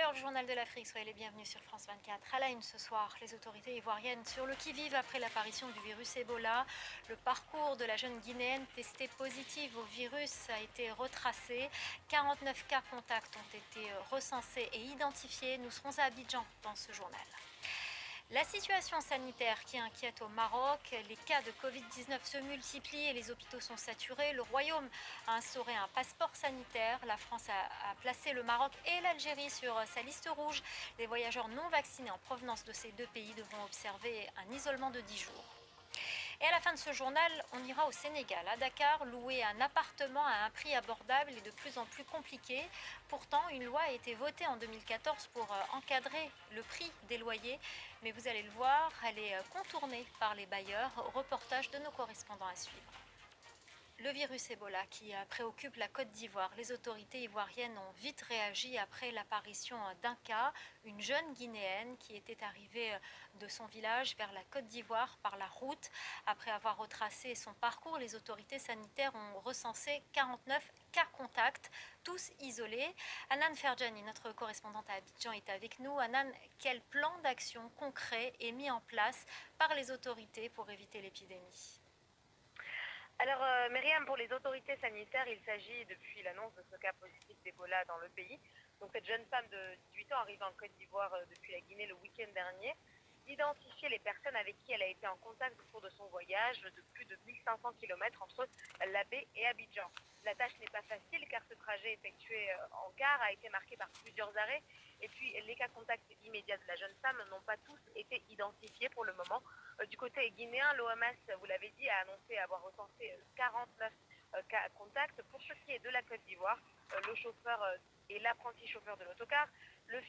l'heure du journal de l'Afrique, soyez les bienvenus sur France 24. À la une ce soir, les autorités ivoiriennes sur le qui-vive après l'apparition du virus Ebola. Le parcours de la jeune Guinéenne testée positive au virus a été retracé. 49 cas contacts ont été recensés et identifiés. Nous serons à Abidjan dans ce journal. La situation sanitaire qui inquiète au Maroc, les cas de Covid-19 se multiplient et les hôpitaux sont saturés. Le Royaume a instauré un passeport sanitaire. La France a placé le Maroc et l'Algérie sur sa liste rouge. Les voyageurs non vaccinés en provenance de ces deux pays devront observer un isolement de 10 jours. Et à la fin de ce journal, on ira au Sénégal, à Dakar, louer un appartement à un prix abordable et de plus en plus compliqué. Pourtant, une loi a été votée en 2014 pour encadrer le prix des loyers. Mais vous allez le voir, elle est contournée par les bailleurs. Reportage de nos correspondants à suivre. Le virus Ebola qui préoccupe la Côte d'Ivoire. Les autorités ivoiriennes ont vite réagi après l'apparition d'un cas, une jeune Guinéenne qui était arrivée de son village vers la Côte d'Ivoire par la route. Après avoir retracé son parcours, les autorités sanitaires ont recensé 49 cas contacts, tous isolés. Anan Ferjani, notre correspondante à Abidjan, est avec nous. Anan, quel plan d'action concret est mis en place par les autorités pour éviter l'épidémie ? Alors, Myriam, pour les autorités sanitaires, il s'agit, depuis l'annonce de ce cas positif d'Ebola dans le pays, donc cette jeune femme de 18 ans arrivée en Côte d'Ivoire depuis la Guinée le week-end dernier, d'identifier les personnes avec qui elle a été en contact au cours de son voyage de plus de 1500 km entre La Baie et Abidjan. La tâche n'est pas facile car ce trajet effectué en car a été marqué par plusieurs arrêts et puis les cas contacts immédiats de la jeune femme n'ont pas tous été identifiés pour le moment. Du côté guinéen, l'OMS, vous l'avez dit, a annoncé avoir recensé 49 cas contacts. Pour ce qui est de la Côte d'Ivoire, le chauffeur et l'apprenti chauffeur de l'autocar, le